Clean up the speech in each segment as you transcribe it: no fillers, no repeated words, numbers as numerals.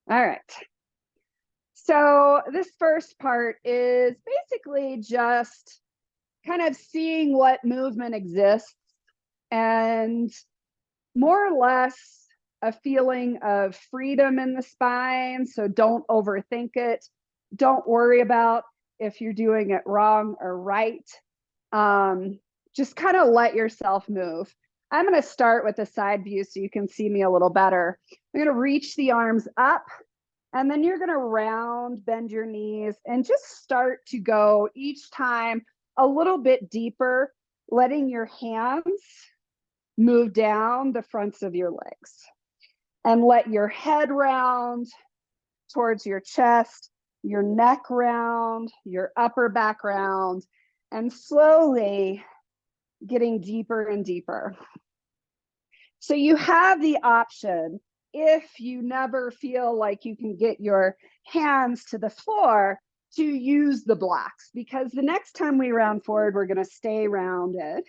All right. So this first part is basically just kind of seeing what movement exists and more or less a feeling of freedom in the spine. So don't overthink it. Don't worry about if you're doing it wrong or right. Just kind of let yourself move. I'm going to start with the side view so you can see me a little better. I'm going to reach the arms up, and then you're going to round, bend your knees, and just start to go each time a little bit deeper, letting your hands move down the fronts of your legs. And let your head round towards your chest, your neck round, your upper back round, and slowly getting deeper and deeper. So you have the option, if you never feel like you can get your hands to the floor, to use the blocks, because the next time we round forward, we're going to stay rounded.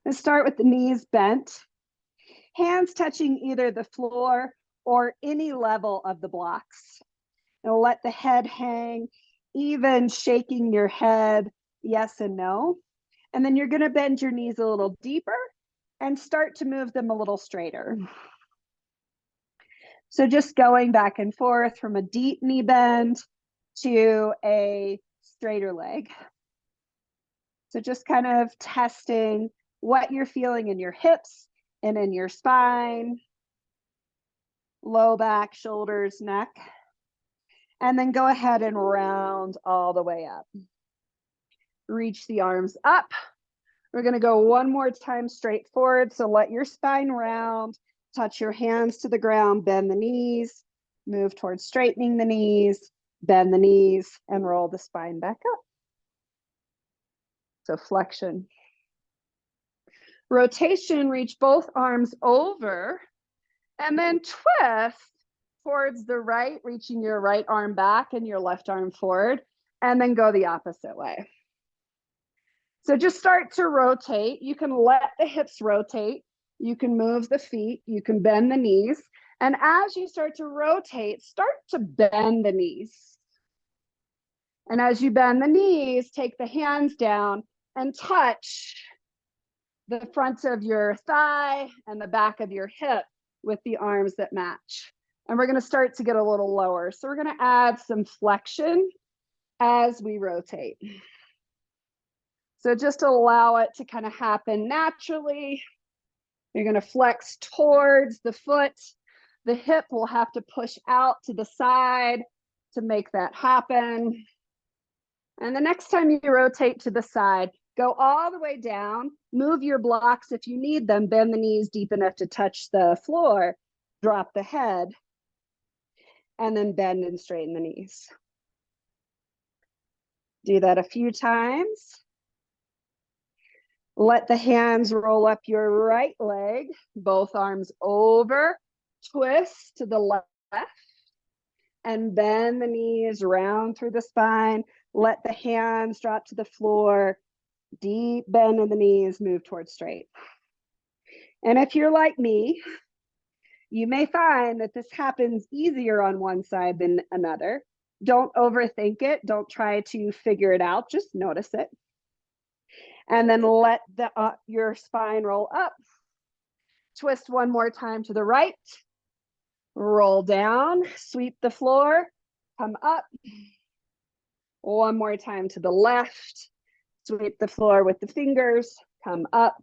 Let's start with the knees bent, hands touching either the floor or any level of the blocks. And let the head hang, even shaking your head yes and no. And then you're going to bend your knees a little deeper and start to move them a little straighter. So just going back and forth from a deep knee bend to a straighter leg. So just kind of testing what you're feeling in your hips and in your spine, low back, shoulders, neck. And then go ahead and round all the way up. Reach the arms up. We're going to go one more time straight forward. So let your spine round, touch your hands to the ground, bend the knees, move towards straightening the knees, bend the knees, and roll the spine back up. So flexion. Rotation, reach both arms over, and then twist towards the right, reaching your right arm back and your left arm forward, and then go the opposite way. So just start to rotate. You can let the hips rotate. You can move the feet. You can bend the knees. And as you start to rotate, start to bend the knees. And as you bend the knees, take the hands down and touch the front of your thigh and the back of your hip with the arms that match. And we're going to start to get a little lower. So we're going to add some flexion as we rotate. So just allow it to kind of happen naturally. You're going to flex towards the foot. The hip will have to push out to the side to make that happen. And the next time you rotate to the side, go all the way down, move your blocks if you need them, bend the knees deep enough to touch the floor, drop the head, and then bend and straighten the knees. Do that a few times. Let the hands roll up your right leg, both arms over, twist to the left, and bend the knees round through the spine. Let the hands drop to the floor, deep bend in the knees, move towards straight. And if you're like me, you may find that this happens easier on one side than another. Don't overthink it. Don't try to figure it out. Just notice it. And then let your spine roll up. Twist one more time to the right. Roll down, sweep the floor, come up. One more time to the left. Sweep the floor with the fingers, come up.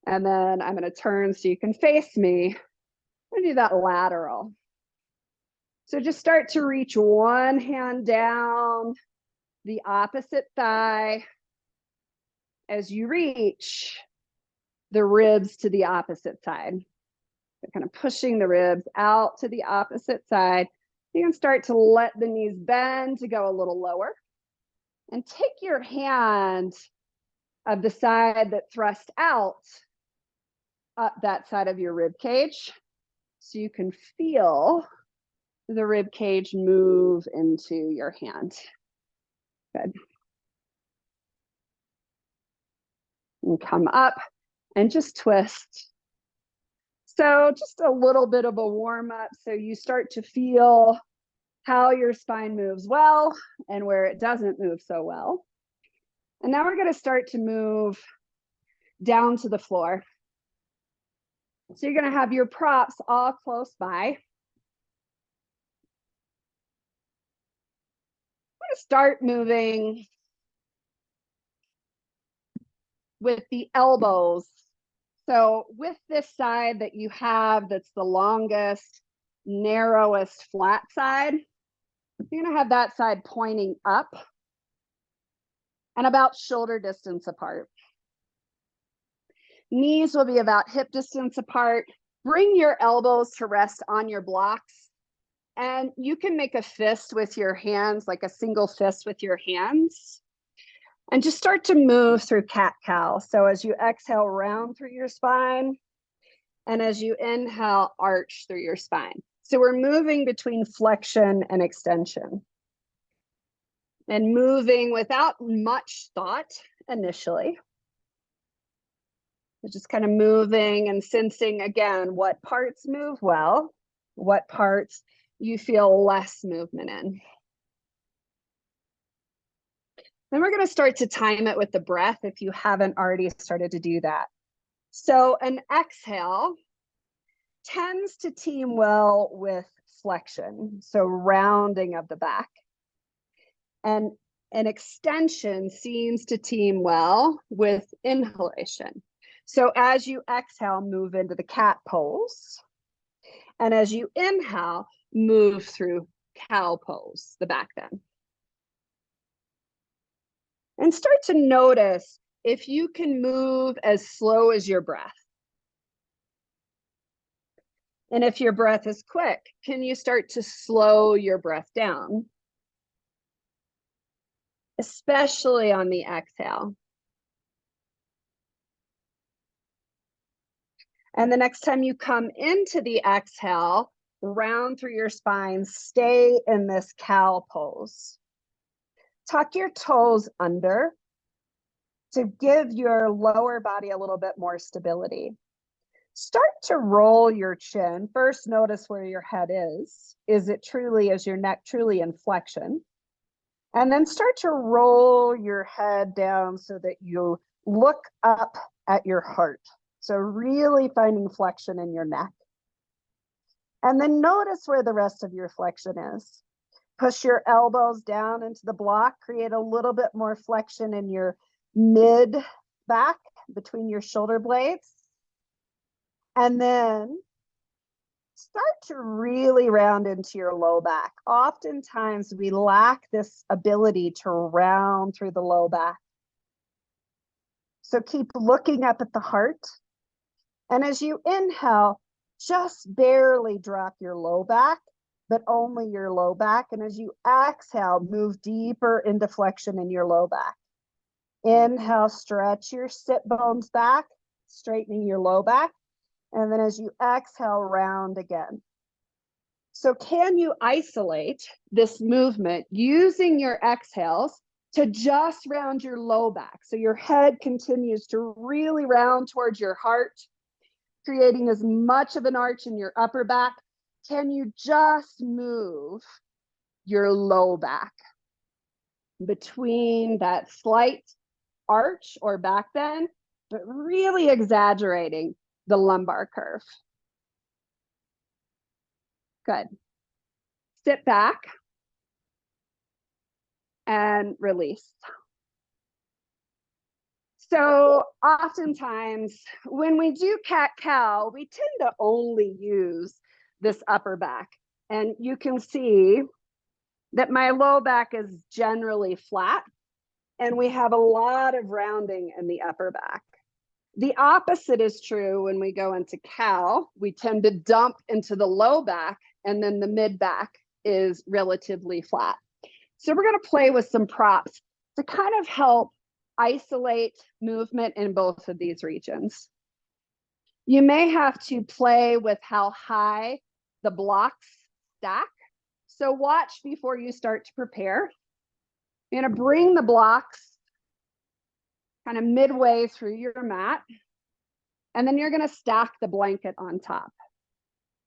And then I'm going to turn so you can face me. I'm going to do that lateral. So just start to reach one hand down the opposite thigh. As you reach the ribs to the opposite side. So kind of pushing the ribs out to the opposite side. You can start to let the knees bend to go a little lower. And take your hand of the side that thrust out up that side of your rib cage. So you can feel the rib cage move into your hand. Good. And come up and just twist. So just a little bit of a warm up so you start to feel how your spine moves well and where it doesn't move so well. And now we're going to start to move down to the floor. So you're going to have your props all close by. I'm going to start moving with the elbows. So with this side that you have, that's the longest, narrowest, flat side, you're going to have that side pointing up and about shoulder distance apart. Knees will be about hip distance apart. Bring your elbows to rest on your blocks. And you can make a fist with your hands, like a single fist with your hands. And just start to move through cat-cow. So as you exhale, round through your spine. And as you inhale, arch through your spine. So we're moving between flexion and extension. And moving without much thought initially. Just kind of moving and sensing again what parts move well, what parts you feel less movement in. Then we're going to start to time it with the breath if you haven't already started to do that. So an exhale tends to team well with flexion, so rounding of the back. And an extension seems to team well with inhalation. So as you exhale, move into the cat pose. And as you inhale, move through cow pose, the back bend. And start to notice if you can move as slow as your breath. And if your breath is quick, can you start to slow your breath down? Especially on the exhale. And the next time you come into the exhale, round through your spine, stay in this cow pose. Tuck your toes under to give your lower body a little bit more stability. Start to roll your chin. First, notice where your head is. Is your neck truly in flexion? And then start to roll your head down so that you look up at your heart. So really finding flexion in your neck. And then notice where the rest of your flexion is. Push your elbows down into the block, create a little bit more flexion in your mid back between your shoulder blades. And then start to really round into your low back. Oftentimes we lack this ability to round through the low back. So keep looking up at the heart. And as you inhale, just barely drop your low back, but only your low back. And as you exhale, move deeper into flexion in your low back. Inhale, stretch your sit bones back, straightening your low back. And then as you exhale, round again. So can you isolate this movement using your exhales to just round your low back? So your head continues to really round towards your heart, creating as much of an arch in your upper back. Can you just move your low back between that slight arch or back bend, but really exaggerating the lumbar curve? Good. Sit back and release. So oftentimes when we do cat-cow, we tend to only use this upper back. And you can see that my low back is generally flat and we have a lot of rounding in the upper back. The opposite is true when we go into cow. We tend to dump into the low back and then the mid back is relatively flat. So we're going to play with some props to kind of help isolate movement in both of these regions. You may have to play with how high the blocks stack. So watch before you start to prepare. You're going to bring the blocks kind of midway through your mat. And then you're going to stack the blanket on top.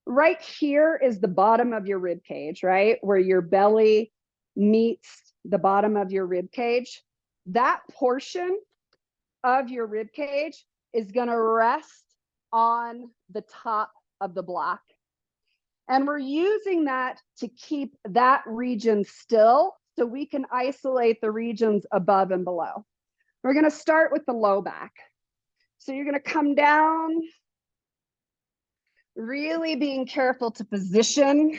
Right here is the bottom of your rib cage, right? Where your belly meets the bottom of your rib cage. That portion of your rib cage is going to rest on the top of the block. And we're using that to keep that region still so we can isolate the regions above and below. We're going to start with the low back. So you're going to come down, really being careful to position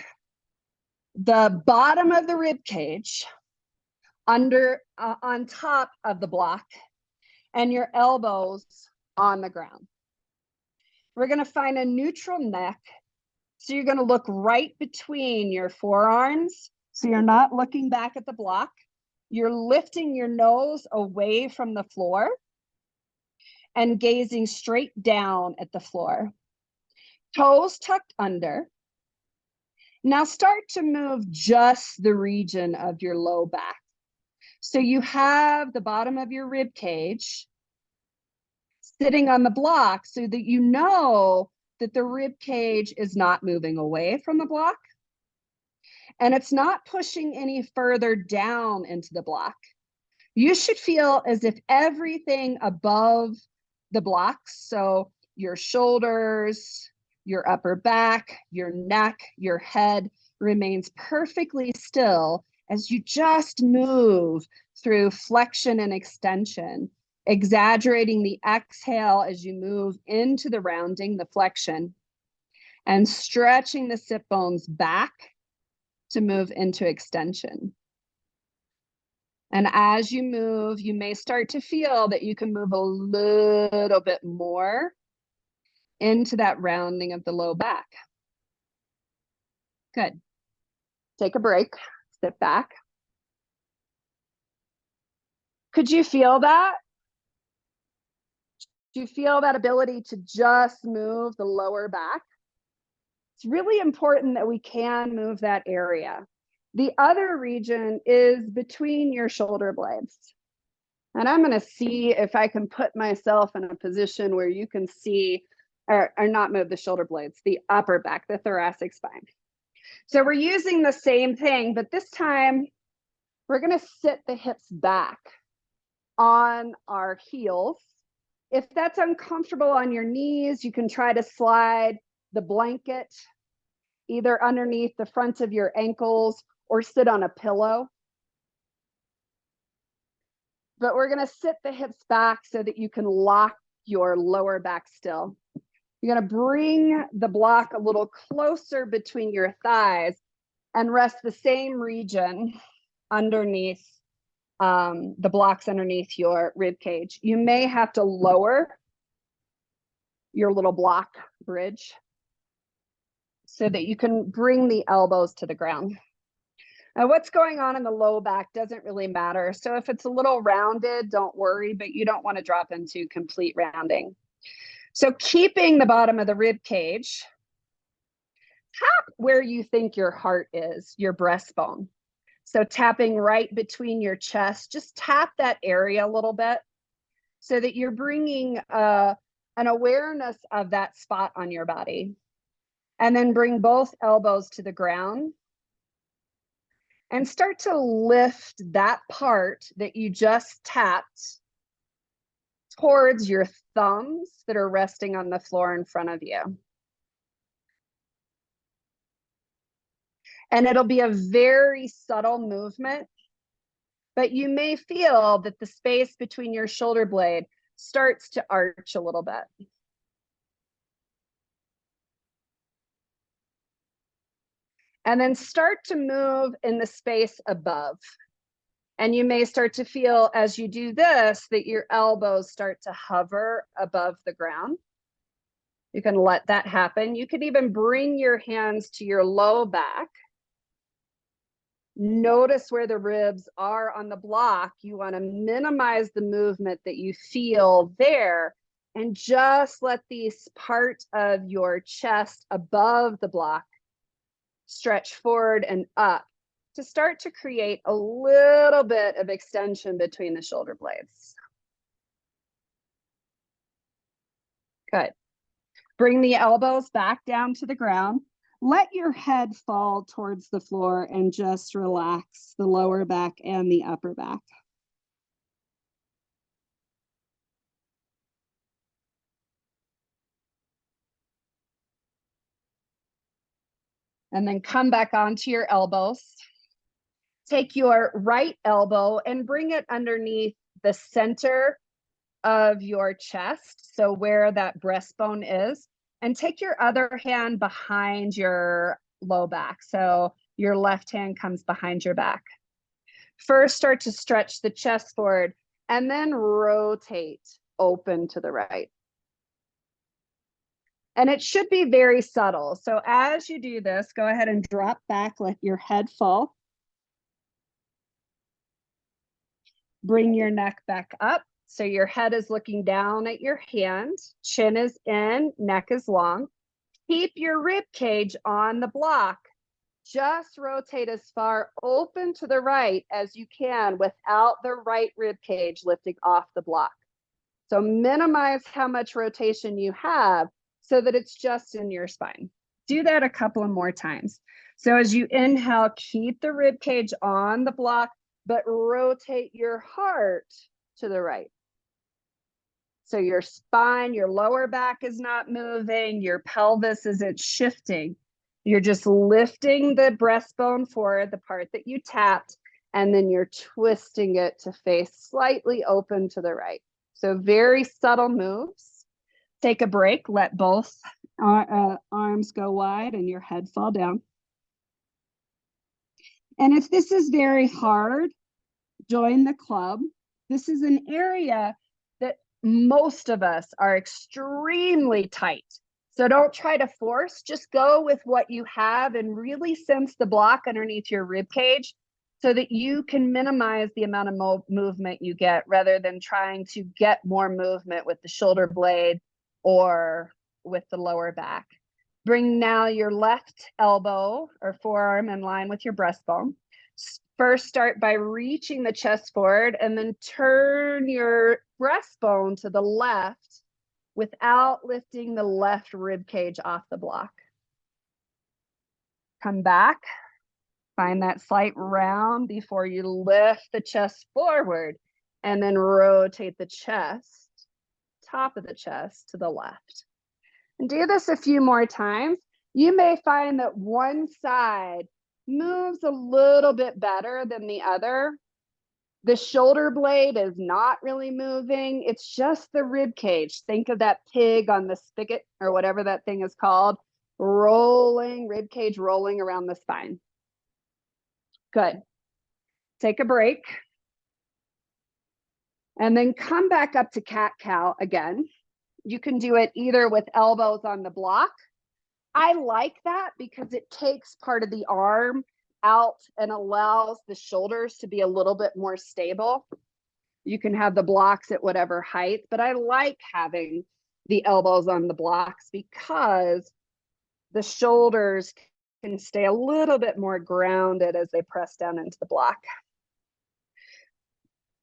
the bottom of the rib cage on top of the block and your elbows on the ground. We're going to find a neutral neck. So you're going to look right between your forearms. So you're not looking back at the block. You're lifting your nose away from the floor and gazing straight down at the floor. Toes tucked under. Now start to move just the region of your low back. So you have the bottom of your rib cage sitting on the block so that you know that the rib cage is not moving away from the block and it's not pushing any further down into the block. You should feel as if everything above the blocks, so your shoulders, your upper back, your neck, your head, remains perfectly still as you just move through flexion and extension, exaggerating the exhale as you move into the rounding, the flexion, and stretching the sit bones back to move into extension. And as you move, you may start to feel that you can move a little bit more into that rounding of the low back. Good. Take a break, sit back. Could you feel that? Do you feel that ability to just move the lower back? It's really important that we can move that area. The other region is between your shoulder blades. And I'm going to see if I can put myself in a position where you can see, or not move the shoulder blades, the upper back, the thoracic spine. So we're using the same thing, but this time we're going to sit the hips back on our heels. If that's uncomfortable on your knees, you can try to slide the blanket either underneath the front of your ankles or sit on a pillow. But we're going to sit the hips back so that you can lock your lower back still. You're going to bring the block a little closer between your thighs and rest the same region underneath the blocks underneath your rib cage. You may have to lower your little block bridge so that you can bring the elbows to the ground. Now, what's going on in the low back doesn't really matter. So if it's a little rounded, don't worry, but you don't want to drop into complete rounding. So keeping the bottom of the rib cage, tap where you think your heart is, your breastbone. So tapping right between your chest, just tap that area a little bit so that you're bringing an awareness of that spot on your body. And then bring both elbows to the ground and start to lift that part that you just tapped towards your thumbs that are resting on the floor in front of you. And it'll be a very subtle movement, but you may feel that the space between your shoulder blade starts to arch a little bit. And then start to move in the space above. And you may start to feel as you do this that your elbows start to hover above the ground. You can let that happen. You could even bring your hands to your low back. Notice where the ribs are on the block. You want to minimize the movement that you feel there and just let this part of your chest above the block stretch forward and up to start to create a little bit of extension between the shoulder blades. Good. Bring the elbows back down to the ground. Let your head fall towards the floor and just relax the lower back and the upper back. And then come back onto your elbows. Take your right elbow and bring it underneath the center of your chest, so where that breastbone is, and take your other hand behind your low back. So your left hand comes behind your back. First, start to stretch the chest forward and then rotate open to the right. And it should be very subtle. So as you do this, go ahead and drop back, let your head fall. Bring your neck back up. So your head is looking down at your hand, chin is in, neck is long. Keep your rib cage on the block. Just rotate as far open to the right as you can without the right rib cage lifting off the block. So minimize how much rotation you have so that it's just in your spine. Do that a couple of more times. So as you inhale, keep the rib cage on the block, but rotate your heart to the right. So your spine, your lower back is not moving, your pelvis isn't shifting. You're just lifting the breastbone forward, the part that you tapped, and then you're twisting it to face slightly open to the right. So very subtle moves. Take a break, let both arms go wide and your head fall down. And if this is very hard, join the club. This is an area that most of us are extremely tight. So don't try to force, just go with what you have and really sense the block underneath your rib cage so that you can minimize the amount of movement you get rather than trying to get more movement with the shoulder blade or with the lower back. Bring now your left elbow or forearm in line with your breastbone. First, start by reaching the chest forward and then turn your breastbone to the left without lifting the left rib cage off the block. Come back, find that slight round before you lift the chest forward and then rotate the chest, top of the chest to the left. And do this a few more times. You may find that one side moves a little bit better than the other. The shoulder blade is not really moving. It's just the rib cage. Think of that pig on the spigot or whatever that thing is called, rolling, rib cage rolling around the spine. Good. Take a break. And then come back up to cat-cow again. You can do it either with elbows on the block. I like that because it takes part of the arm out and allows the shoulders to be a little bit more stable. You can have the blocks at whatever height, but I like having the elbows on the blocks because the shoulders can stay a little bit more grounded as they press down into the block.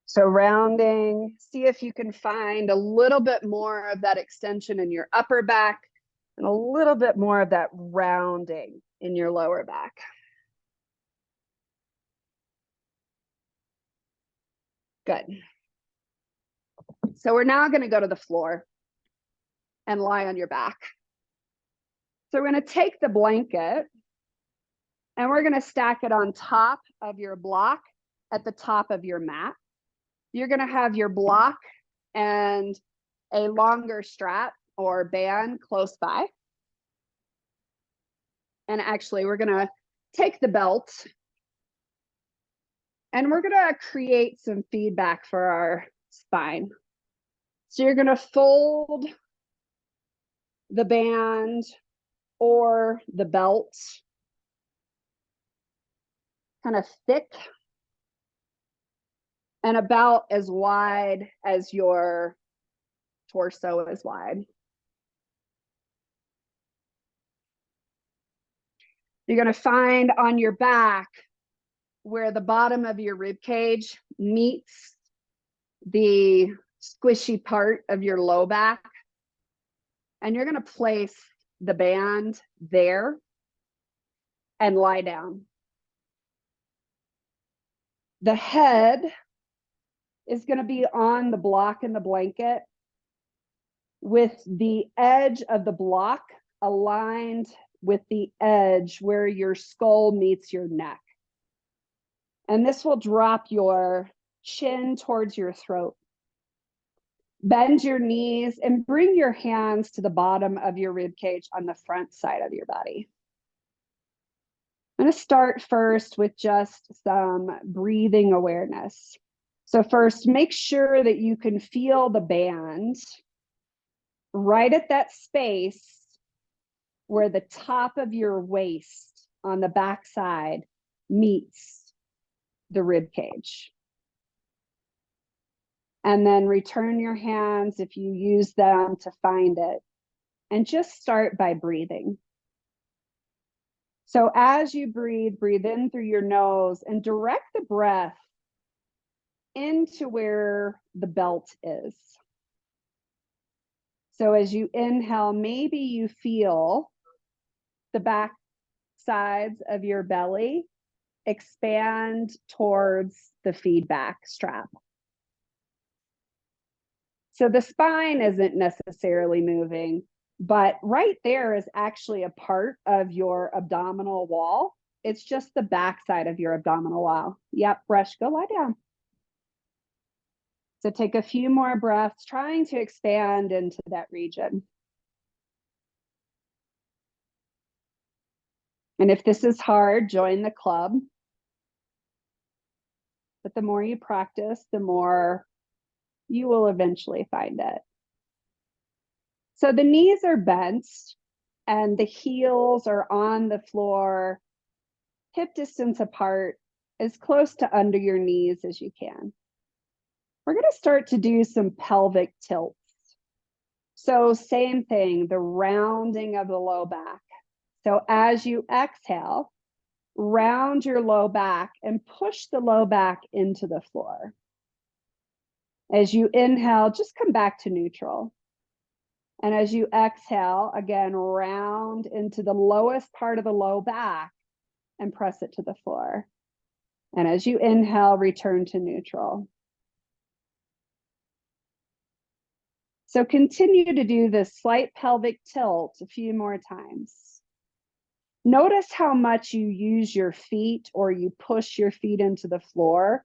So rounding, see if you can find a little bit more of that extension in your upper back and a little bit more of that rounding in your lower back. Good. So we're now going to go to the floor and lie on your back. So we're going to take the blanket and we're going to stack it on top of your block at the top of your mat. You're going to have your block and a longer strap or band close by. And actually, we're going to take the belt and we're going to create some feedback for our spine. So you're going to fold the band or the belt kind of thick and about as wide as your torso is wide. You're going to find on your back where the bottom of your rib cage meets the squishy part of your low back. And you're going to place the band there and lie down. The head is going to be on the block in the blanket with the edge of the block aligned with the edge where your skull meets your neck. And this will drop your chin towards your throat. Bend your knees and bring your hands to the bottom of your rib cage on the front side of your body. I'm going to start first with just some breathing awareness. So first, make sure that you can feel the band right at that space where the top of your waist on the back side meets the rib cage. And then return your hands if you use them to find it. And just start by breathing. So as you breathe, breathe in through your nose and direct the breath into where the belt is. So as you inhale, maybe you feel the back sides of your belly expand towards the feedback strap. So the spine isn't necessarily moving, but right there is actually a part of your abdominal wall. It's just the back side of your abdominal wall. Yep, brush, go lie down. So take a few more breaths, trying to expand into that region. And if this is hard, join the club. But the more you practice, the more you will eventually find it. So the knees are bent and the heels are on the floor, hip distance apart, as close to under your knees as you can. We're going to start to do some pelvic tilts. So same thing, the rounding of the low back. So as you exhale, round your low back and push the low back into the floor. As you inhale, just come back to neutral. And as you exhale, again, round into the lowest part of the low back and press it to the floor. And as you inhale, return to neutral. So continue to do this slight pelvic tilt a few more times. Notice how much you use your feet or you push your feet into the floor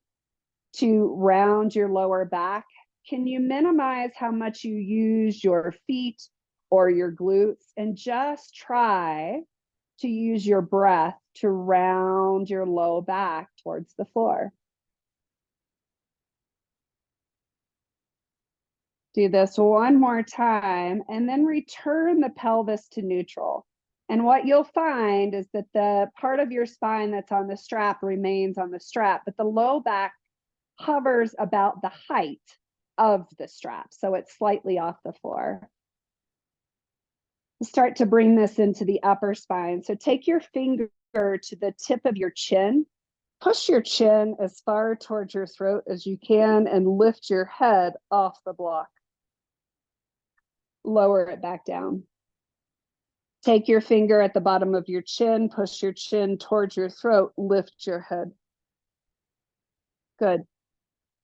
to round your lower back. Can you minimize how much you use your feet or your glutes and just try to use your breath to round your low back towards the floor? Do this one more time and then return the pelvis to neutral. And what you'll find is that the part of your spine that's on the strap remains on the strap, but the low back hovers about the height of the strap. So it's slightly off the floor. Start to bring this into the upper spine. So take your finger to the tip of your chin, push your chin as far towards your throat as you can and lift your head off the block. Lower it back down. Take your finger at the bottom of your chin, push your chin towards your throat, lift your head. Good.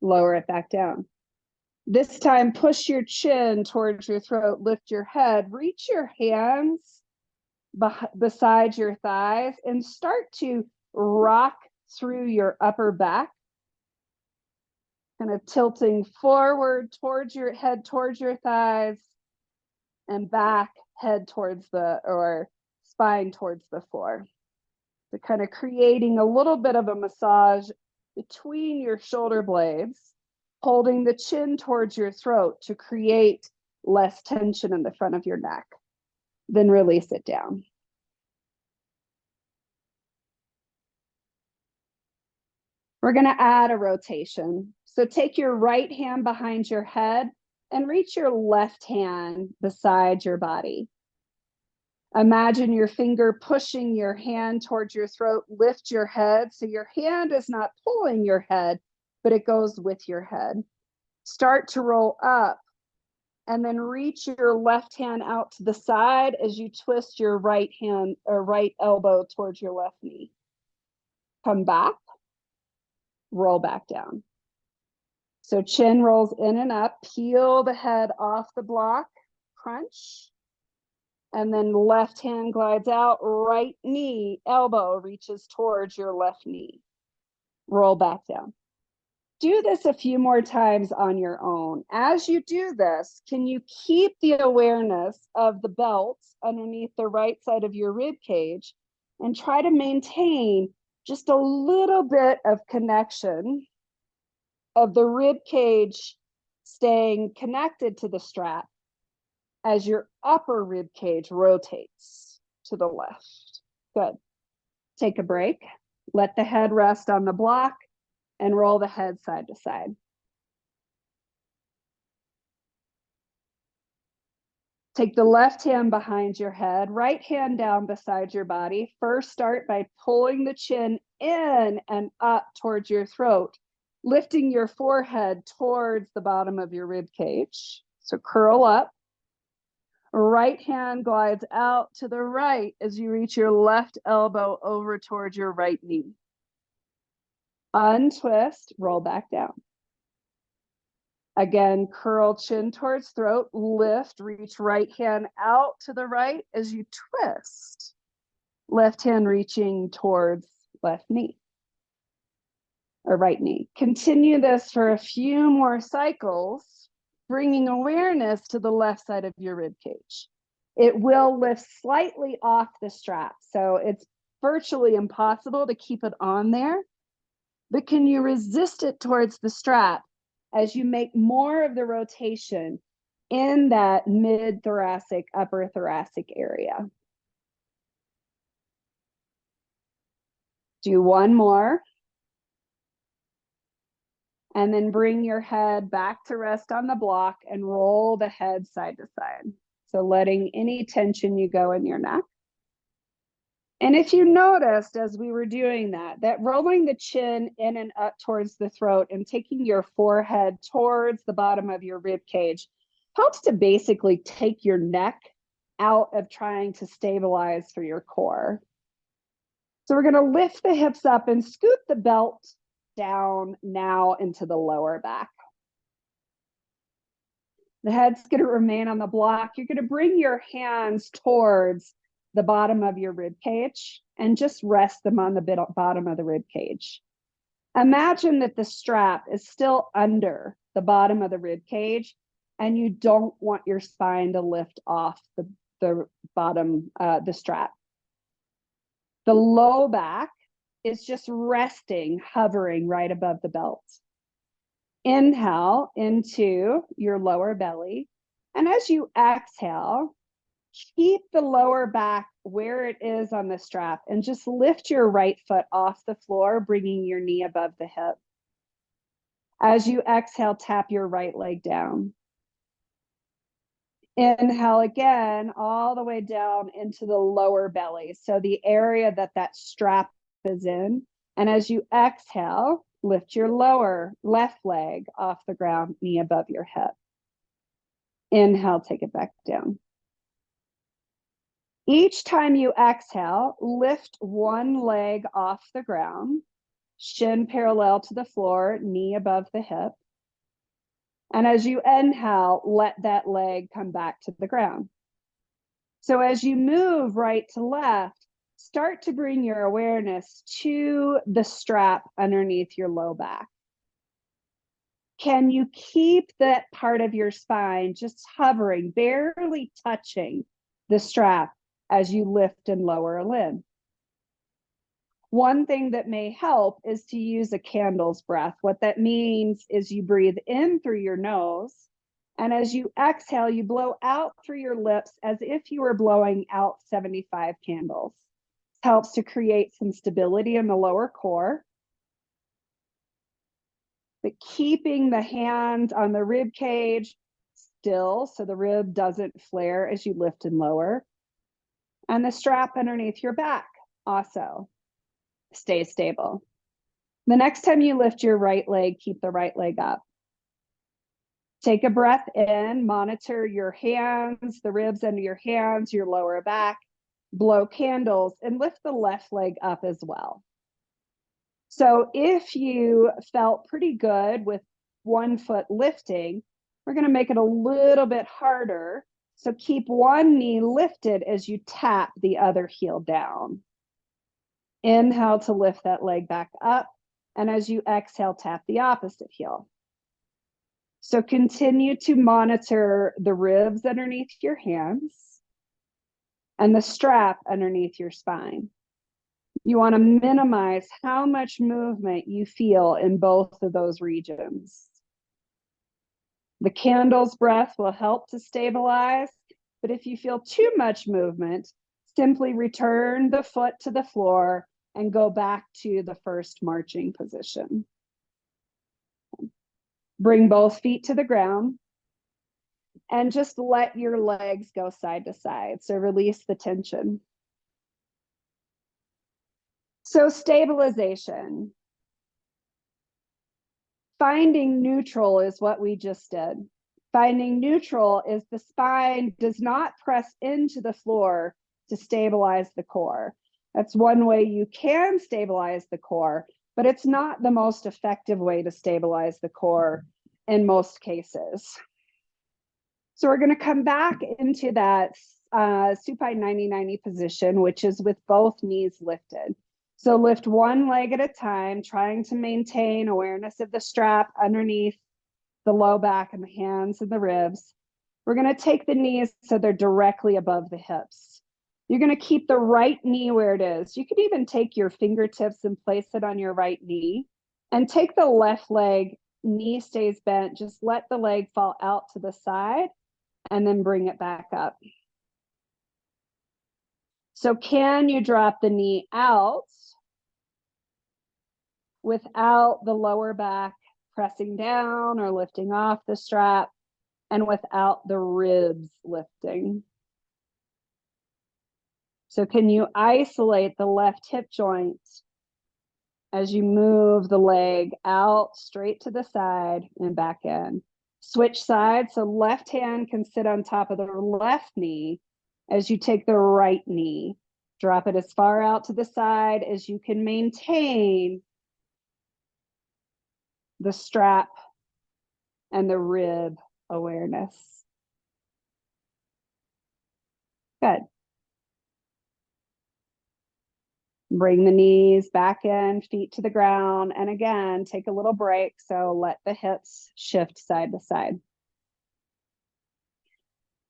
Lower it back down. This time, push your chin towards your throat, lift your head, reach your hands beside your thighs and start to rock through your upper back, kind of tilting forward towards your head, towards your thighs, and back, head towards or spine towards the floor. So kind of creating a little bit of a massage between your shoulder blades, holding the chin towards your throat to create less tension in the front of your neck. Then release it down. We're going to add a rotation. So take your right hand behind your head and reach your left hand beside your body. Imagine your finger pushing your hand towards your throat, lift your head so your hand is not pulling your head, but it goes with your head. Start to roll up and then reach your left hand out to the side as you twist your right hand or right elbow towards your left knee. Come back, roll back down. So chin rolls in and up, peel the head off the block, crunch, and then left hand glides out, right knee, elbow reaches towards your left knee. Roll back down. Do this a few more times on your own. As you do this, can you keep the awareness of the belt underneath the right side of your rib cage and try to maintain just a little bit of connection of the rib cage staying connected to the strap as your upper rib cage rotates to the left. Good. Take a break. Let the head rest on the block and roll the head side to side. Take the left hand behind your head, right hand down beside your body. First, start by pulling the chin in and up towards your throat, lifting your forehead towards the bottom of your rib cage. So curl up. Right hand glides out to the right as you reach your left elbow over towards your right knee. Untwist, roll back down. Again, curl chin towards throat, lift, reach right hand out to the right as you twist. Left hand reaching towards left knee or right knee. Continue this for a few more cycles, bringing awareness to the left side of your rib cage. It will lift slightly off the strap, so it's virtually impossible to keep it on there. But can you resist it towards the strap as you make more of the rotation in that mid-thoracic, upper thoracic area? Do one more. And then bring your head back to rest on the block and roll the head side to side. So letting any tension you go in your neck. And if you noticed as we were doing that rolling the chin in and up towards the throat and taking your forehead towards the bottom of your rib cage helps to basically take your neck out of trying to stabilize for your core. So we're going to lift the hips up and scoot the belt down now into the lower back. The head's going to remain on the block. You're going to bring your hands towards the bottom of your rib cage and just rest them on the bottom of the rib cage. Imagine that the strap is still under the bottom of the rib cage and you don't want your spine to lift off the bottom, the strap. The low back is just resting, hovering right above the belt. Inhale into your lower belly. And as you exhale, keep the lower back where it is on the strap and just lift your right foot off the floor, bringing your knee above the hip. As you exhale, tap your right leg down. Inhale again, all the way down into the lower belly. So the area that strap is in. And as you exhale, lift your lower left leg off the ground, knee above your hip. Inhale, take it back down. Each time you exhale, lift one leg off the ground, shin parallel to the floor, knee above the hip. And as you inhale, let that leg come back to the ground. So as you move right to left, start to bring your awareness to the strap underneath your low back. Can you keep that part of your spine just hovering, barely touching the strap as you lift and lower a limb? One thing that may help is to use a candle's breath. What that means is you breathe in through your nose, and as you exhale, you blow out through your lips as if you were blowing out 75 candles. This helps to create some stability in the lower core. But keeping the hand on the rib cage still so the rib doesn't flare as you lift and lower. And the strap underneath your back also stay stable. The next time you lift your right leg, keep the right leg up. Take a breath in, monitor your hands, the ribs under your hands, your lower back, blow candles, and lift the left leg up as well. So if you felt pretty good with one foot lifting, we're going to make it a little bit harder. So keep one knee lifted as you tap the other heel down. Inhale to lift that leg back up. And as you exhale, tap the opposite heel. So continue to monitor the ribs underneath your hands and the strap underneath your spine. You want to minimize how much movement you feel in both of those regions. The candle's breath will help to stabilize, but if you feel too much movement, simply return the foot to the floor and go back to the first marching position. Bring both feet to the ground and just let your legs go side to side. So release the tension. So stabilization. Finding neutral is what we just did. Finding neutral is the spine does not press into the floor to stabilize the core. That's one way you can stabilize the core, but it's not the most effective way to stabilize the core in most cases. So we're going to come back into that supine 90-90 position, which is with both knees lifted. So lift one leg at a time, trying to maintain awareness of the strap underneath the low back and the hands and the ribs. We're going to take the knees so they're directly above the hips. You're going to keep the right knee where it is. You could even take your fingertips and place it on your right knee and take the left leg, knee stays bent, just let the leg fall out to the side and then bring it back up. So can you drop the knee out without the lower back pressing down or lifting off the strap and without the ribs lifting? So can you isolate the left hip joint as you move the leg out straight to the side and back in? Switch sides, so left hand can sit on top of the left knee as you take the right knee. Drop it as far out to the side as you can maintain the strap and the rib awareness. Good. Bring the knees back in, feet to the ground, and again, take a little break, so let the hips shift side to side.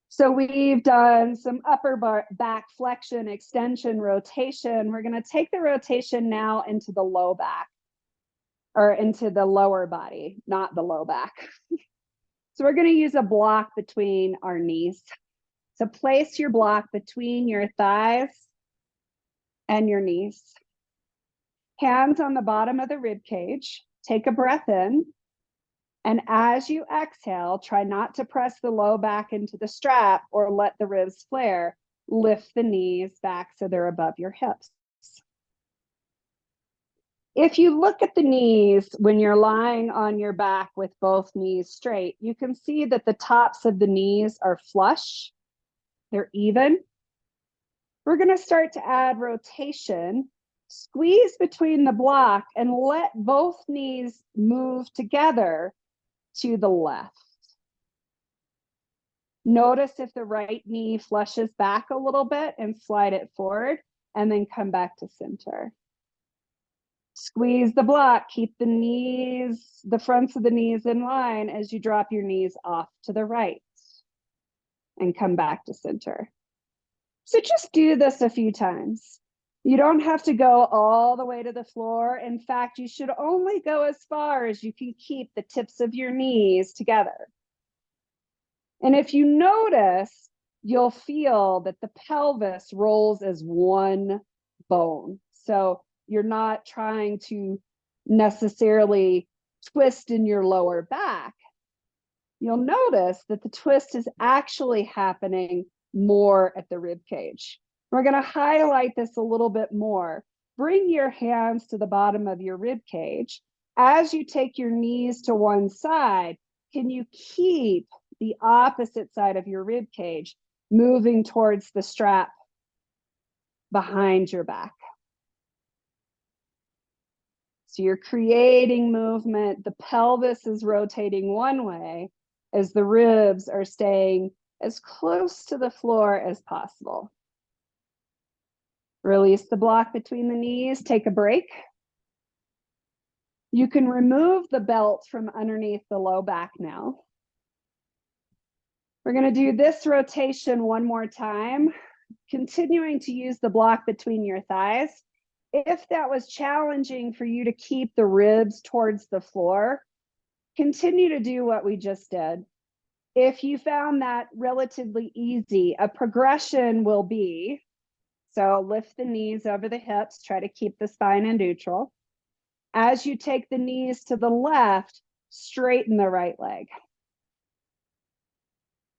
So we've done some upper back flexion, extension, rotation. We're going to take the rotation now into the low back, or into the lower body, not the low back. So we're going to use a block between our knees. So place your block between your thighs and your knees. Hands on the bottom of the rib cage. Take a breath in. And as you exhale, try not to press the low back into the strap or let the ribs flare. Lift the knees back so they're above your hips. If you look at the knees when you're lying on your back with both knees straight, you can see that the tops of the knees are flush. They're even. We're going to start to add rotation. Squeeze between the block and let both knees move together to the left. Notice if the right knee flushes back a little bit and slide it forward, and then come back to center. Squeeze the block, keep the knees, the fronts of the knees in line as you drop your knees off to the right and come back to center. So just do this a few times. You don't have to go all the way to the floor. In fact, you should only go as far as you can keep the tips of your knees together. And if you notice, you'll feel that the pelvis rolls as one bone. So you're not trying to necessarily twist in your lower back. You'll notice that the twist is actually happening more at the rib cage. We're going to highlight this a little bit more. Bring your hands to the bottom of your rib cage. As you take your knees to one side, can you keep the opposite side of your rib cage moving towards the strap behind your back? So you're creating movement. The pelvis is rotating one way as the ribs are staying as close to the floor as possible. Release the block between the knees, take a break. You can remove the belt from underneath the low back now. We're going to do this rotation one more time, continuing to use the block between your thighs. If that was challenging for you to keep the ribs towards the floor, continue to do what we just did. If you found that relatively easy, a progression will be, so lift the knees over the hips, try to keep the spine in neutral. As you take the knees to the left, straighten the right leg.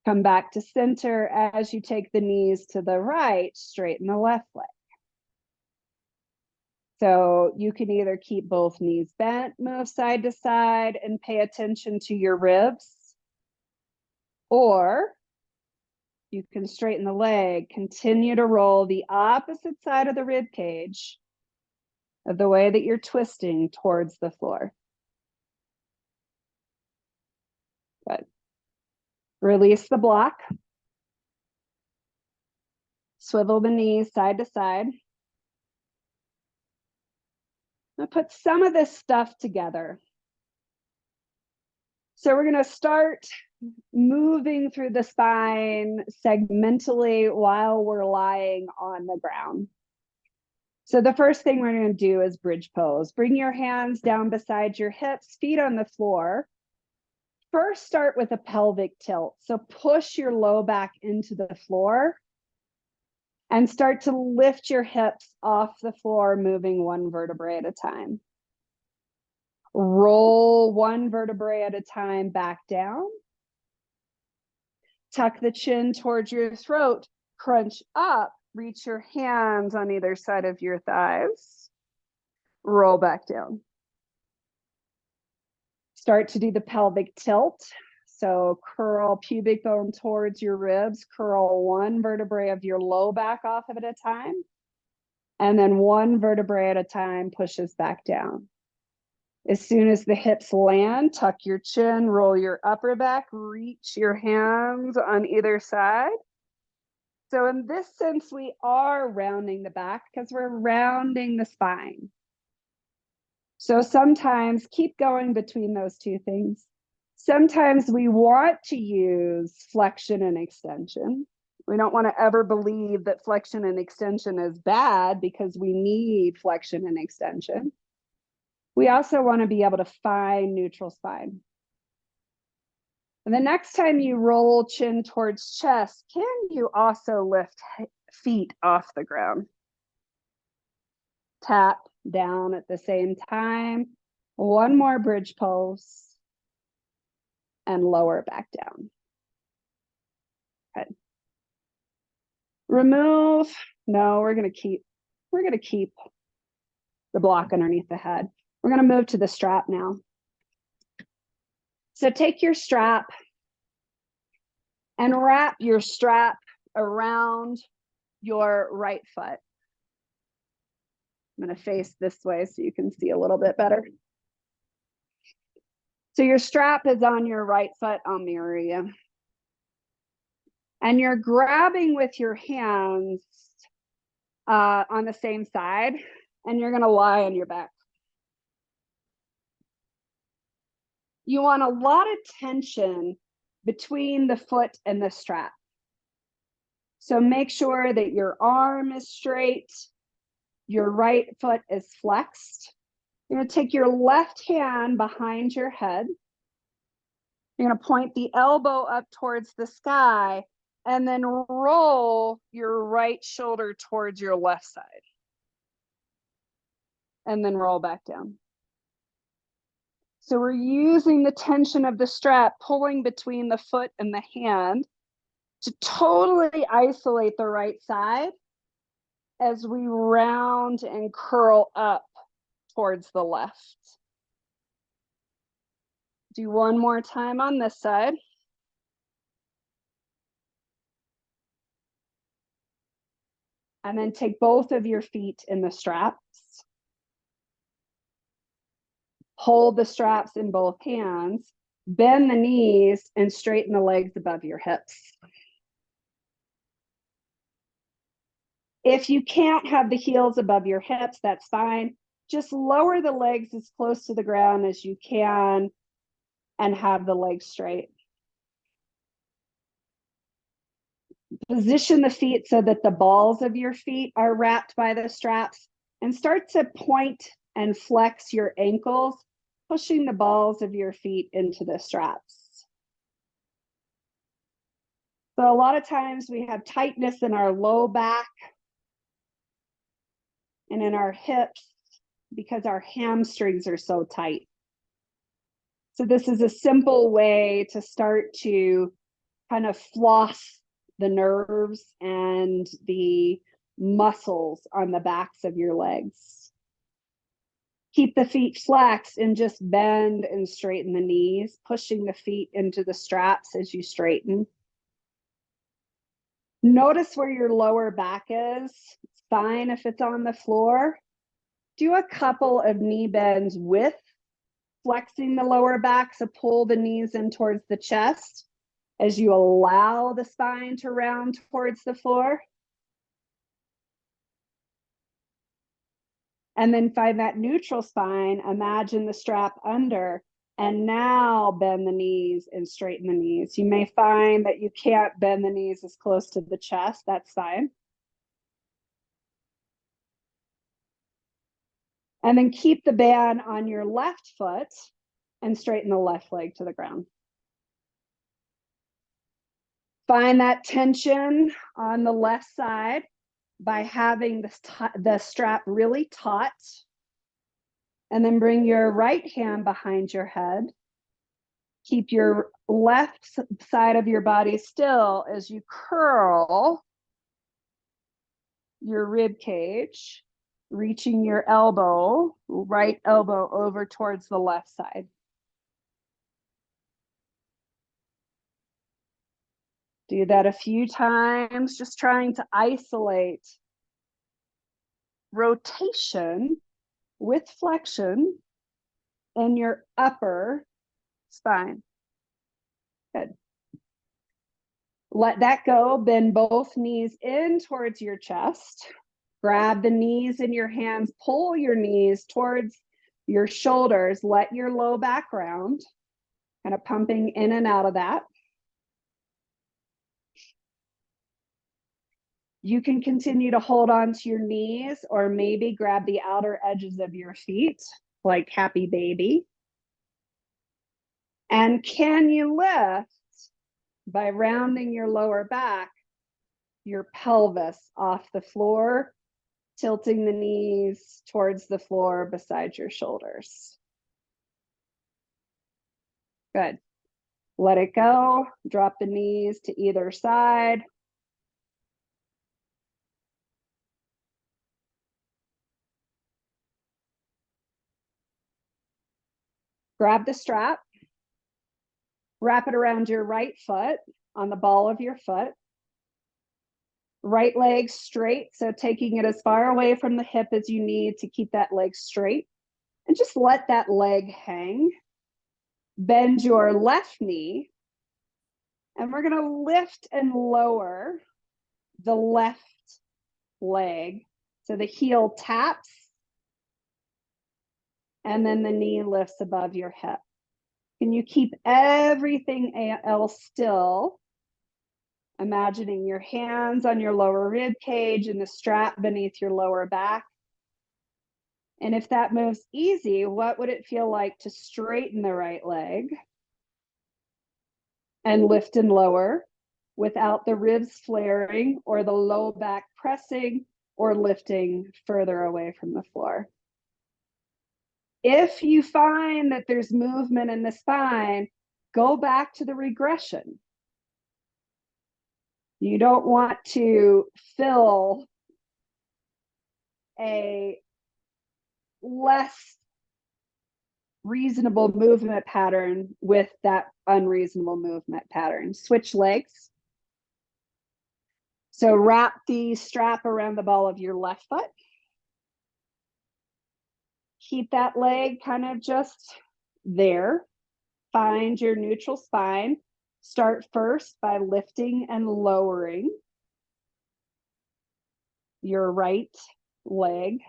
Come back to center. As you take the knees to the right, straighten the left leg. So you can either keep both knees bent, move side to side, and pay attention to your ribs, or you can straighten the leg, continue to roll the opposite side of the rib cage of the way that you're twisting towards the floor. Good. Release the block. Swivel the knees side to side. I'm going to put some of this stuff together. So we're going to start moving through the spine segmentally while we're lying on the ground. So the first thing we're going to do is bridge pose. Bring your hands down beside your hips, feet on the floor. First, start with a pelvic tilt. So push your low back into the floor and start to lift your hips off the floor, moving one vertebrae at a time. Roll one vertebrae at a time back down. Tuck the chin towards your throat, crunch up, reach your hands on either side of your thighs. Roll back down. Start to do the pelvic tilt. So curl pubic bone towards your ribs, curl one vertebrae of your low back off of it at a time. And then one vertebrae at a time pushes back down. As soon as the hips land, tuck your chin, roll your upper back, reach your hands on either side. So in this sense, we are rounding the back because we're rounding the spine. So sometimes keep going between those two things. Sometimes we want to use flexion and extension. We don't want to ever believe that flexion and extension is bad because we need flexion and extension. We also want to be able to find neutral spine. And the next time you roll chin towards chest, can you also lift feet off the ground? Tap down at the same time. One more bridge pose. And lower back down. Good. Remove. No, we're going to keep the block underneath the head. We're going to move to the strap now. So take your strap and wrap your strap around your right foot. I'm going to face this way so you can see a little bit better. So your strap is on your right foot. I'll mirror you. And you're grabbing with your hands on the same side, and you're going to lie on your back. You want a lot of tension between the foot and the strap. So make sure that your arm is straight, your right foot is flexed. You're going to take your left hand behind your head. You're going to point the elbow up towards the sky and then roll your right shoulder towards your left side. And then roll back down. So we're using the tension of the strap, pulling between the foot and the hand to totally isolate the right side as we round and curl up towards the left. Do one more time on this side. And then take both of your feet in the straps. Hold the straps in both hands. Bend the knees and straighten the legs above your hips. If you can't have the heels above your hips, that's fine. Just lower the legs as close to the ground as you can and have the legs straight. Position the feet so that the balls of your feet are wrapped by the straps, and start to point and flex your ankles, pushing the balls of your feet into the straps. So a lot of times we have tightness in our low back and in our hips because our hamstrings are so tight. So this is a simple way to start to kind of floss the nerves and the muscles on the backs of your legs. Keep the feet flexed and just bend and straighten the knees, pushing the feet into the straps as you straighten. Notice where your lower back is. It's fine if it's on the floor. Do a couple of knee bends with flexing the lower back, so pull the knees in towards the chest as you allow the spine to round towards the floor. And then find that neutral spine, imagine the strap under, and now bend the knees and straighten the knees. You may find that you can't bend the knees as close to the chest, that's fine. And then keep the band on your left foot and straighten the left leg to the ground. Find that tension on the left side by having the strap really taut. And then bring your right hand behind your head. Keep your left side of your body still as you curl your rib cage, reaching your elbow, right elbow over towards the left side. Do that a few times, just trying to isolate rotation with flexion in your upper spine. Good. Let that go. Bend both knees in towards your chest. Grab the knees in your hands. Pull your knees towards your shoulders. Let your low back round. Kind of pumping in and out of that. You can continue to hold on to your knees or maybe grab the outer edges of your feet like happy baby. And can you lift by rounding your lower back, your pelvis off the floor, tilting the knees towards the floor beside your shoulders? Good. Let it go. Drop the knees to either side. Grab the strap. Wrap it around your right foot on the ball of your foot. Right leg straight, so taking it as far away from the hip as you need to keep that leg straight. And just let that leg hang. Bend your left knee. And we're going to lift and lower the left leg. So the heel taps. And then the knee lifts above your hip. Can you keep everything else still? Imagining your hands on your lower rib cage and the strap beneath your lower back. And if that moves easy, what would it feel like to straighten the right leg and lift and lower without the ribs flaring or the low back pressing or lifting further away from the floor? If you find that there's movement in the spine, go back to the regression. You don't want to fill a less reasonable movement pattern with that unreasonable movement pattern. Switch legs. So wrap the strap around the ball of your left foot. Keep that leg kind of just there. Find your neutral spine. Start first by lifting and lowering your right leg.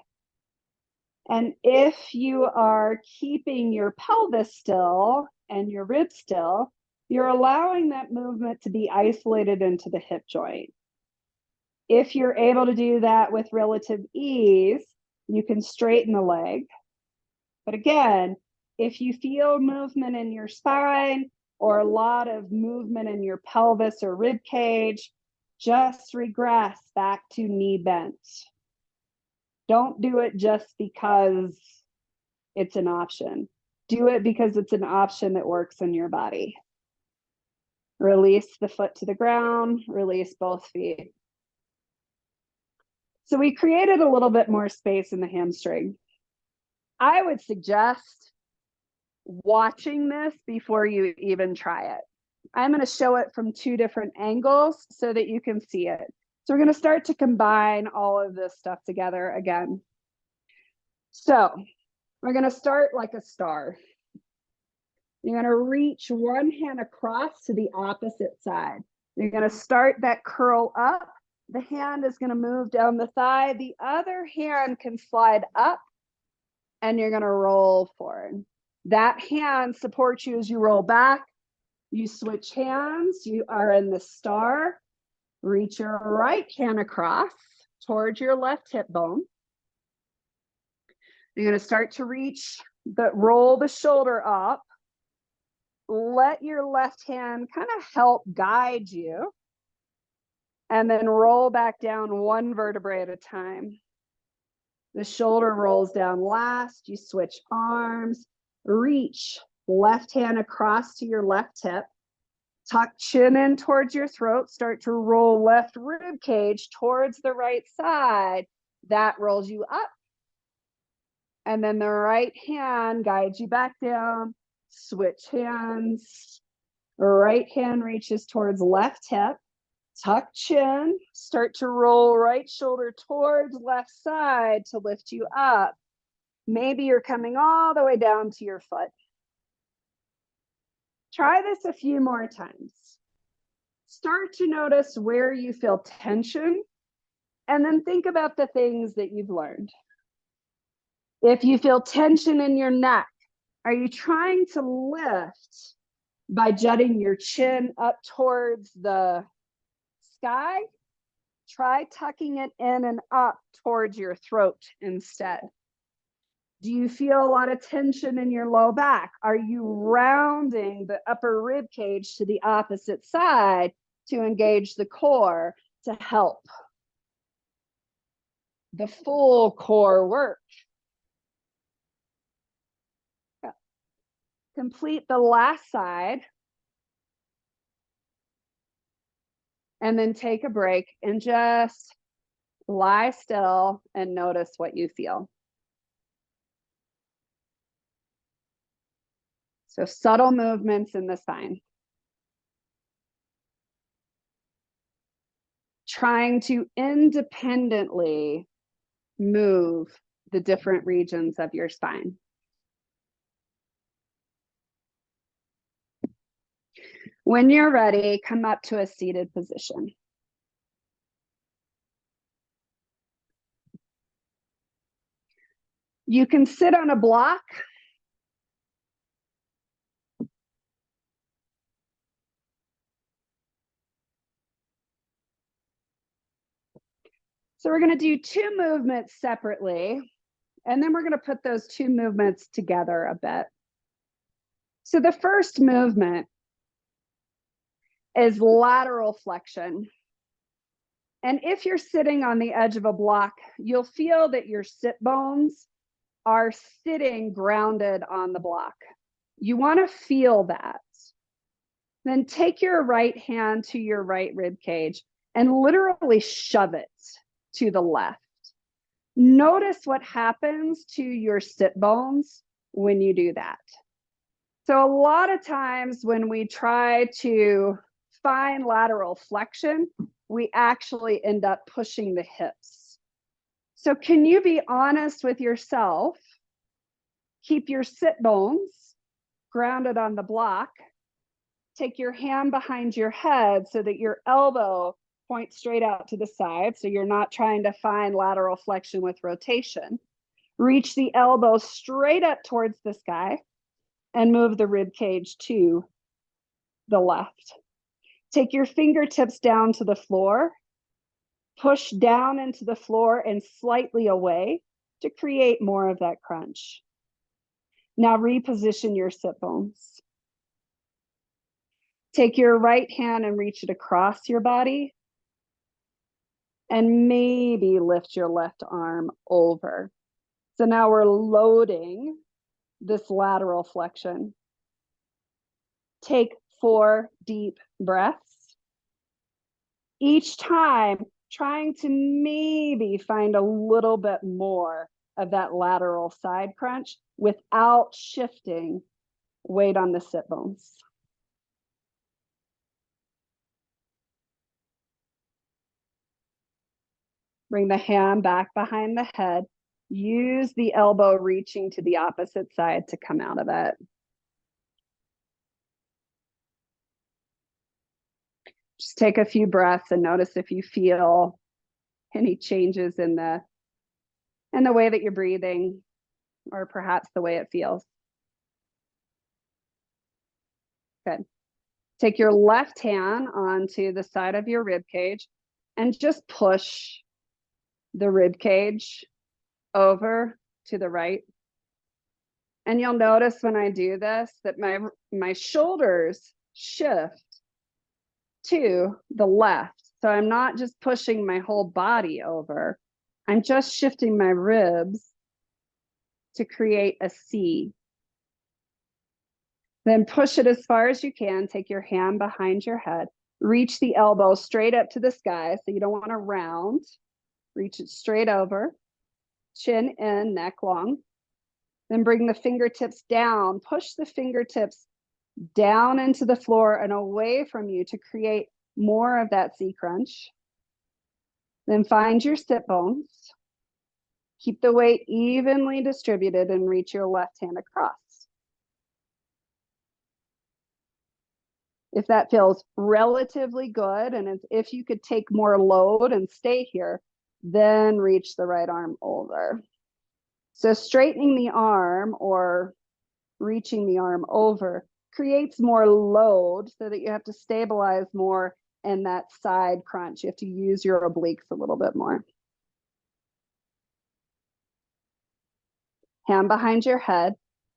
And if you are keeping your pelvis still and your ribs still, you're allowing that movement to be isolated into the hip joint. If you're able to do that with relative ease, you can straighten the leg. But again, if you feel movement in your spine or a lot of movement in your pelvis or rib cage, just regress back to knee bent. Don't do it just because it's an option. Do it because it's an option that works in your body. Release the foot to the ground, release both feet. So we created a little bit more space in the hamstring. I would suggest watching this before you even try it. I'm going to show it from 2 different angles so that you can see it. So we're going to start to combine all of this stuff together again. So we're going to start like a star. You're going to reach one hand across to the opposite side. You're going to start that curl up. The hand is going to move down the thigh. The other hand can slide up, and you're going to roll forward. That hand supports you as you roll back. You switch hands. You are in the star. Reach your right hand across towards your left hip bone. You're going to start to roll the shoulder up. Let your left hand kind of help guide you. And then roll back down one vertebrae at a time. The shoulder rolls down last. You switch arms. Reach left hand across to your left hip. Tuck chin in towards your throat. Start to roll left rib cage towards the right side. That rolls you up. And then the right hand guides you back down. Switch hands. Right hand reaches towards left hip. Tuck chin. Start to roll right shoulder towards left side to lift you up. Maybe you're coming all the way down to your foot. Try this a few more times. Start to notice where you feel tension, and then think about the things that you've learned. If you feel tension in your neck, are you trying to lift by jutting your chin up towards the sky? Try tucking it in and up towards your throat instead. Do you feel a lot of tension in your low back? Are you rounding the upper rib cage to the opposite side to engage the core to help the full core work? Complete the last side. And then take a break and just lie still and notice what you feel. So subtle movements in the spine. Trying to independently move the different regions of your spine. When you're ready, come up to a seated position. You can sit on a block. So we're going to do 2 movements separately, and then we're going to put those 2 movements together a bit. So the first movement is lateral flexion. And if you're sitting on the edge of a block, you'll feel that your sit bones are sitting grounded on the block. You want to feel that. Then take your right hand to your right rib cage and literally shove it to the left. Notice what happens to your sit bones when you do that. So a lot of times when we try to find lateral flexion, we actually end up pushing the hips. So can you be honest with yourself? Keep your sit bones grounded on the block. Take your hand behind your head so that your elbow points straight out to the side, so you're not trying to find lateral flexion with rotation. Reach the elbow straight up towards the sky and move the rib cage to the left. Take your fingertips down to the floor, push down into the floor and slightly away to create more of that crunch. Now reposition your sit bones. Take your right hand and reach it across your body. And maybe lift your left arm over. So now we're loading this lateral flexion. Take 4 deep breaths. Each time, trying to maybe find a little bit more of that lateral side crunch without shifting weight on the sit bones. Bring the hand back behind the head. Use the elbow reaching to the opposite side to come out of it. Just take a few breaths and notice if you feel any changes in the way that you're breathing, or perhaps the way it feels. Good. Take your left hand onto the side of your rib cage and just push the rib cage over to the right. And you'll notice when I do this that my shoulders shift to the left. So I'm not just pushing my whole body over. I'm just shifting my ribs to create a C. Then push it as far as you can. Take your hand behind your head. Reach the elbow straight up to the sky. So you don't want to round. Reach it straight over. Chin in, neck long. Then bring the fingertips down. Push the fingertips down into the floor and away from you to create more of that C crunch. Then find your sit bones. Keep the weight evenly distributed and reach your left hand across. If that feels relatively good and as if you could take more load and stay here, then reach the right arm over. So straightening the arm or reaching the arm over creates more load so that you have to stabilize more in that side crunch. You have to use your obliques a little bit more. Hand behind your head,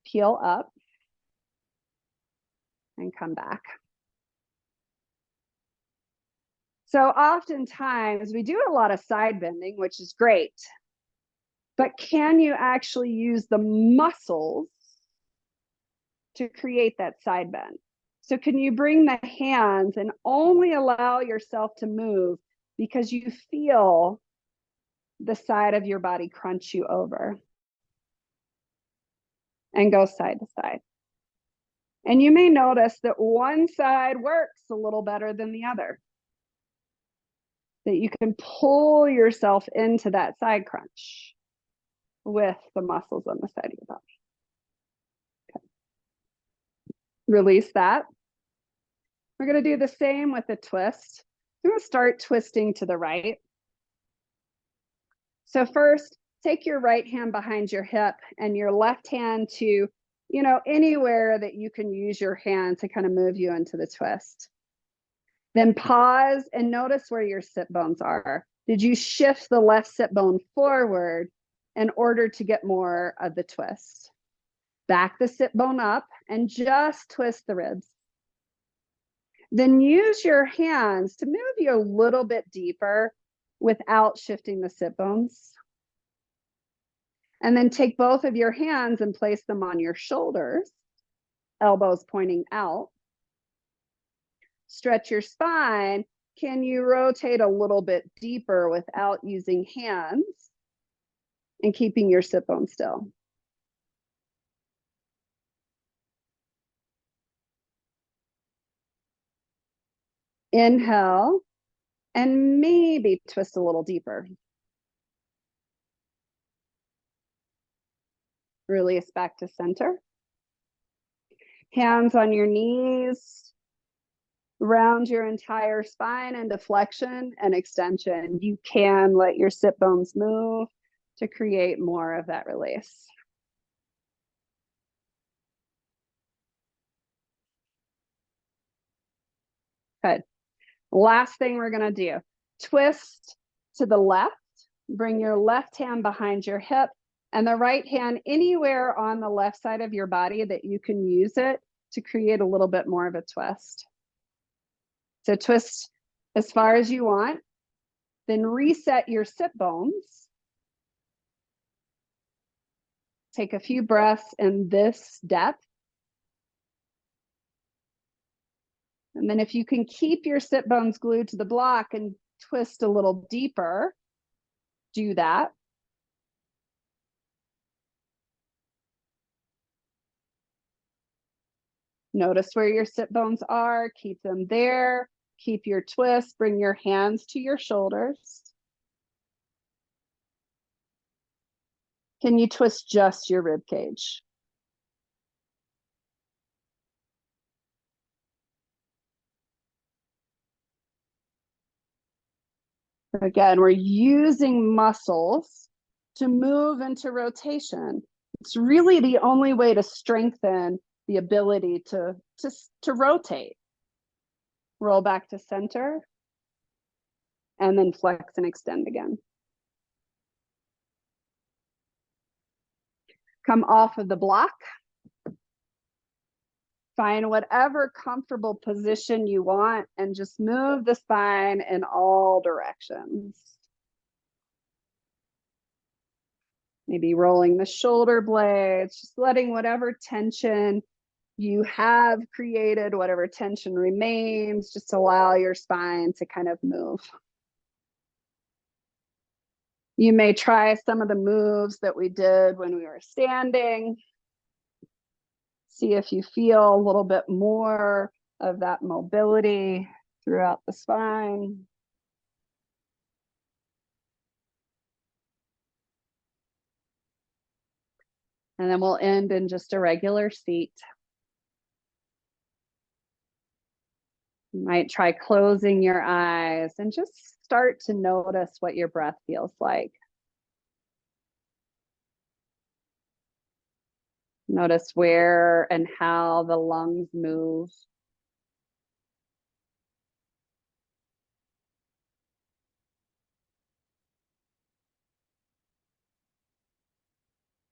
peel up, and come back. So oftentimes we do a lot of side bending, which is great, but can you actually use the muscles to create that side bend? So can you bring the hands and only allow yourself to move because you feel the side of your body crunch you over? And go side to side. And you may notice that one side works a little better than the other. That you can pull yourself into that side crunch with the muscles on the side of your body. Okay. Release that. We're going to do the same with the twist. We're going to start twisting to the right. So first, take your right hand behind your hip and your left hand to, anywhere that you can use your hand to kind of move you into the twist. Then pause and notice where your sit bones are. Did you shift the left sit bone forward in order to get more of the twist? Back the sit bone up and just twist the ribs. Then use your hands to move you a little bit deeper without shifting the sit bones. And then take both of your hands and place them on your shoulders, elbows pointing out. Stretch your spine. Can you rotate a little bit deeper without using hands and keeping your sit bone still? Inhale, and maybe twist a little deeper. Release back to center. Hands on your knees. Round your entire spine into flexion and extension. You can let your sit bones move to create more of that release. Good. Last thing we're going to do, twist to the left. Bring your left hand behind your hip and the right hand anywhere on the left side of your body that you can use it to create a little bit more of a twist. So twist as far as you want, then reset your sit bones. Take a few breaths in this depth. And then if you can keep your sit bones glued to the block and twist a little deeper, do that. Notice where your sit bones are, keep them there, keep your twist, bring your hands to your shoulders. Can you twist just your rib cage? Again, we're using muscles to move into rotation. It's really the only way to strengthen the ability to rotate. Roll back to center, and then flex and extend again. Come off of the block. Find whatever comfortable position you want and just move the spine in all directions. Maybe rolling the shoulder blades, just letting whatever tension you have created, whatever tension remains, just allow your spine to kind of move. You may try some of the moves that we did when we were standing. See if you feel a little bit more of that mobility throughout the spine. And then we'll end in just a regular seat. You might try closing your eyes and just start to notice what your breath feels like. Notice where and how the lungs move.